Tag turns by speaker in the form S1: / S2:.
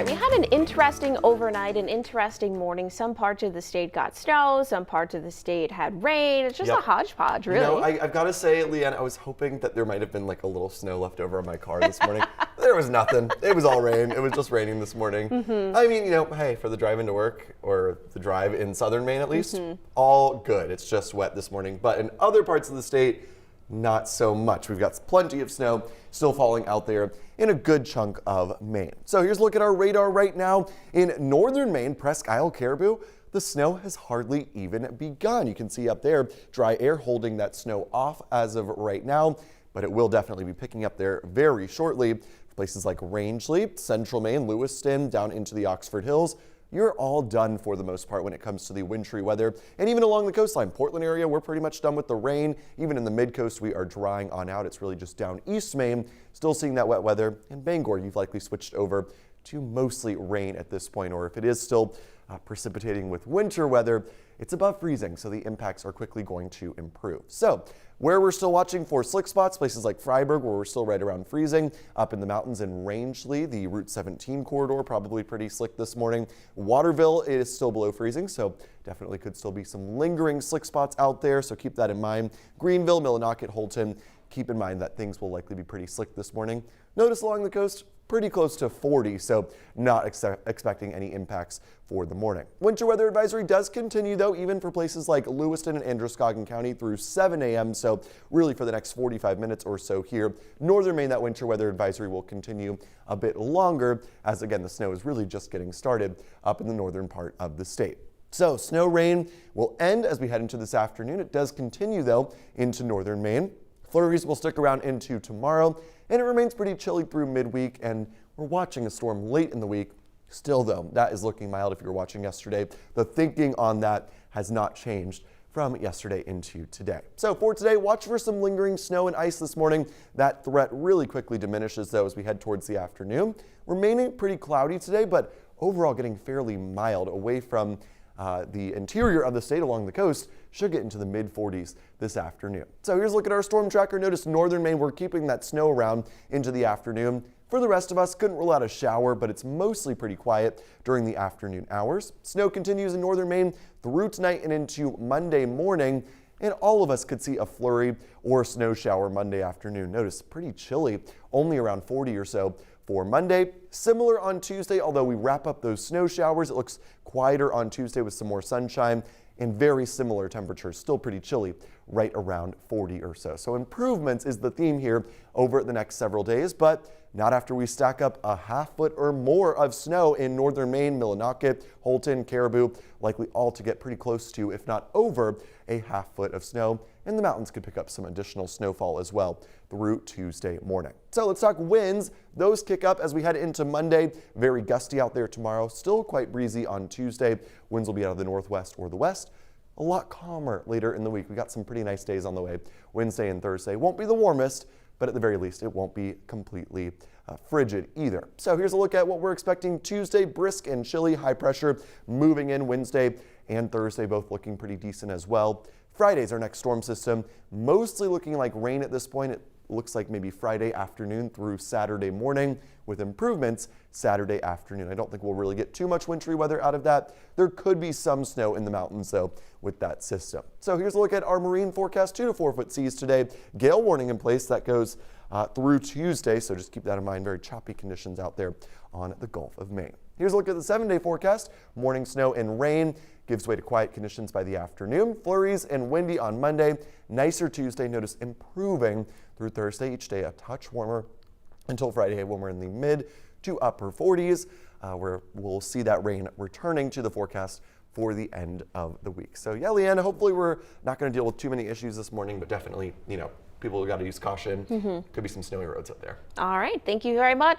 S1: right, we had an interesting overnight, an interesting morning. Some parts of the state got snow, some parts of the state had rain. It's just a hodgepodge, really.
S2: You know, I've got to say, Leanne, I was hoping that there might have been like a little snow left over in my car this morning. There was nothing. It was all rain. It was just raining this morning. I mean, you know, hey, for the drive into work or the drive in southern Maine at least, all good. It's just wet this morning. But in other parts of the state, not so much. We've got plenty of snow still falling out there in a good chunk of Maine. So here's a look at our radar right now. In northern Maine, Presque Isle, Caribou, the snow has hardly even begun. You can see up there dry air holding that snow off as of right now, but it will definitely be picking up there very shortly. Places like Rangeley, central Maine, Lewiston, down into the Oxford Hills, you're all done for the most part when it comes to the wintry weather. And even along the coastline, Portland area, we're pretty much done with the rain. Even in the mid-coast, we are drying on out. It's really just down east Maine, still seeing that wet weather. In Bangor, you've likely switched over to mostly rain at this point, or if it is still precipitating with winter weather, it's above freezing, so the impacts are quickly going to improve. So where we're still watching for slick spots, places like Freiburg, where we're still right around freezing, up in the mountains in Rangeley, the Route 17 corridor, probably pretty slick this morning. Waterville is still below freezing, so definitely could still be some lingering slick spots out there, so keep that in mind. Greenville, Millinocket, Holton, keep in mind that things will likely be pretty slick this morning. Notice along the coast, pretty close to 40, so not expecting any impacts for the morning. Winter weather advisory does continue though, even for places like Lewiston and Androscoggin County through 7 a.m. So really for the next 45 minutes or so here. Northern Maine, that winter weather advisory will continue a bit longer as again, the snow is really just getting started up in the northern part of the state. So snow rain will end as we head into this afternoon. It does continue though into northern Maine. Flurries will stick around into tomorrow, and it remains pretty chilly through midweek, and we're watching a storm late in the week. Still though, that is looking mild if you were watching yesterday. The thinking on that has not changed from yesterday into today. So for today, watch for some lingering snow and ice this morning. That threat really quickly diminishes though as we head towards the afternoon. Remaining pretty cloudy today, but overall getting fairly mild away from the interior of the state along the coast. Should get into the mid-40s this afternoon. So here's a look at our storm tracker. Notice northern Maine, we're keeping that snow around into the afternoon. For the rest of us, couldn't rule out a shower, but it's mostly pretty quiet during the afternoon hours. Snow continues in northern Maine through tonight and into Monday morning, and all of us could see a flurry or snow shower Monday afternoon. Notice pretty chilly, only around 40 or so for Monday. Similar on Tuesday, although we wrap up those snow showers, it looks quieter on Tuesday with some more sunshine and very similar temperatures, still pretty chilly, right around 40 or so. So improvements is the theme here over the next several days, but not after we stack up a half foot or more of snow in northern Maine, Millinocket, Holton, Caribou, likely all to get pretty close to, if not over, a half foot of snow. And the mountains could pick up some additional snowfall as well through Tuesday morning. So let's talk winds. Those kick up as we head into Monday. Very gusty out there tomorrow. Still quite breezy on Tuesday. Winds will be out of the northwest or the west. A lot calmer later in the week. We got some pretty nice days on the way. Wednesday and Thursday won't be the warmest, but at the very least, it won't be completely frigid either. So here's a look at what we're expecting Tuesday. Brisk and chilly, high pressure moving in Wednesday and Thursday, both looking pretty decent as well. Friday's our next storm system, mostly looking like rain at this point. It looks like maybe Friday afternoon through Saturday morning with improvements Saturday afternoon. I don't think we'll really get too much wintry weather out of that. There could be some snow in the mountains though with that system. So here's a look at our marine forecast. 2 to 4 foot seas today. Gale warning in place that goes through Tuesday. So just keep that in mind. Very choppy conditions out there on the Gulf of Maine. Here's a look at the 7-day forecast. Morning snow and rain gives way to quiet conditions by the afternoon. Flurries and windy on Monday. Nicer Tuesday. Notice improving through Thursday. Each day a touch warmer until Friday, warmer in the mid to upper 40s, where we'll see that rain returning to the forecast for the end of the week. So yeah, Leanna, hopefully we're not going to deal with too many issues this morning, but definitely, you know, people have got to use caution. Could be some snowy roads out there.
S1: All right. Thank you very much.